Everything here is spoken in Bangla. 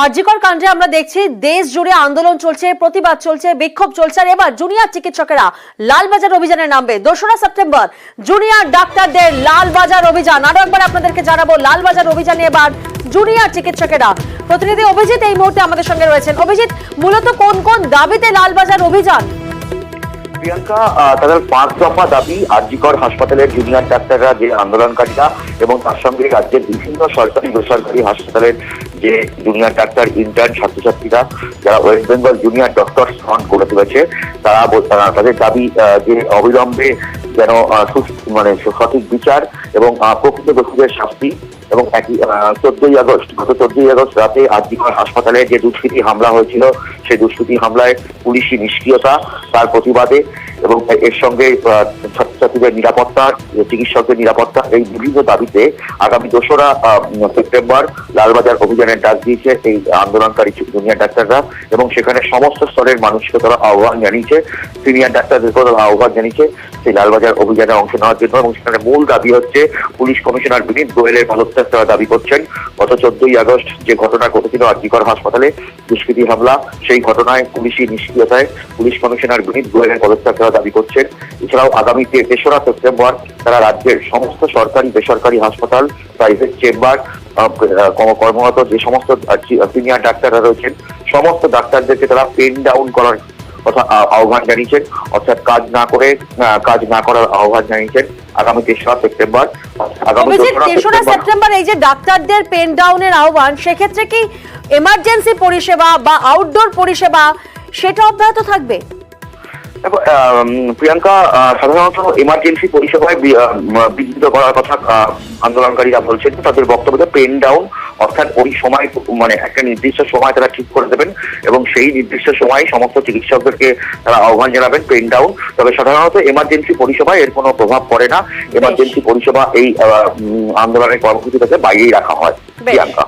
আরজিকর কাণ্ডে আমরা দেখছি দেশ জুড়ে আন্দোলন চলছে, প্রতিবাদ চলছে, বিক্ষোভ চলছে। আর এবার জুনিয়র চিকিৎসকেরা লালবাজার অভিযানে নামবে। 2রা সেপ্টেম্বর জুনিয়র ডাক্তারদের লালবাজার অভিযান। আরো একবার আপনাদেরকে জানাবো, লালবাজার অভিযানে এবার জুনিয়র চিকিৎসকেরা। প্রতিনিধি অভিজিৎ এই মুহূর্তে আমাদের সঙ্গে রয়েছেন। অভিজিৎ, মূলত কোন কোন দাবিতে লালবাজার অভিযান? প্রিয়াঙ্কা, তাদের 5 দফা দাবি। আরজিকর হাসপাতালের জুনিয়র ডাক্তাররা যে আন্দোলনকারীরা এবং তার সঙ্গে রাজ্যের বিভিন্ন সরকারি বেসরকারি হাসপাতালের যে জুনিয়র ডাক্তার, ইন্টার্ন, ছাত্রছাত্রীরা যারা West Bengal junior doctor front করে তুলেছে, তাদের দাবি যে অবিলম্বে যেন সঠিক বিচার এবং প্রকৃত দোষীদের শাস্তি। এবং গত 14ই আগস্ট রাতে আরজিকর হাসপাতালে যে দুষ্কৃতী হামলা হয়েছিল, সেই দুষ্কৃতী হামলায় পুলিশি নিষ্ক্রিয়তা, তার প্রতিবাদে এবং এর সঙ্গে ছাত্রছাত্রীদের নিরাপত্তা, চিকিৎসকদের নিরাপত্তা, এই বিভিন্ন দাবিতে আগামী 2রা সেপ্টেম্বর লালবাজার অভিযানের ডাক দিয়েছে এই আন্দোলনকারী জুনিয়র ডাক্তাররা। এবং সেখানে সমস্ত স্তরের মানুষকে তারা আহ্বান জানিয়েছে, সিনিয়র ডাক্তারদেরকেও তারা আহ্বান জানিয়েছে সেই লালবাজার অভিযানে অংশ নেওয়ার জন্য। এবং সেখানে মূল দাবি হচ্ছে পুলিশ কমিশনার বিনীত গোয়েলের পদত্যাগ তারা দাবি করছেন। গত 14ই আগস্ট যে ঘটনা ঘটেছিল আরজিকর হাসপাতালে দুষ্কৃতী হামলা, সেই ঘটনায় পুলিশি নিষ্ক্রিয়তায় পুলিশ কমিশনার বিনীত গোয়েলের পদত্যাগ তারা দাবি করছেন। এছাড়াও আগামী 3রা সেপ্টেম্বর তারা রাজ্যের সমস্ত সরকারি বেসরকারি হাসপাতাল, প্রাইভেট চেম্বার কর্মরত যে সমস্ত সিনিয়র ডাক্তাররা রয়েছেন, সমস্ত ডাক্তারদেরকে তারা পেন ডাউন করার কথা আহ্বান জানিয়েছেন, অর্থাৎ কাজ না করার আহ্বান জানিয়েছেন আগামী 3রা সেপ্টেম্বর। আগামী 3রা সেপ্টেম্বর এই যে ডাক্তারদের পেন ডাউনের আহ্বান, সেক্ষেত্রে কি এমার্জেন্সি পরিষেবা বা আউটডোর পরিষেবা সেটা অব্যাহত থাকবে? প্রিয়াঙ্কা, সাধারণত এমার্জেন্সি পরিষেবায় বিঘ্নিত করার কথা আন্দোলনকারীরা বলছেন। তাদের বক্তব্য পেন ডাউন, অর্থাৎ ওই সময় একটা নির্দিষ্ট সময় তারা ঠিক করে দেবেন এবং সেই নির্দিষ্ট সময় সমস্ত চিকিৎসকদেরকে তারা আহ্বান জানাবেন পেন ডাউন। তবে সাধারণত এমার্জেন্সি পরিষেবায় এর কোনো প্রভাব পড়ে না। এমার্জেন্সি পরিষেবা এই আন্দোলনের কর্মসূচি থেকে বাইরেই রাখা হয়। প্রিয়াঙ্কা।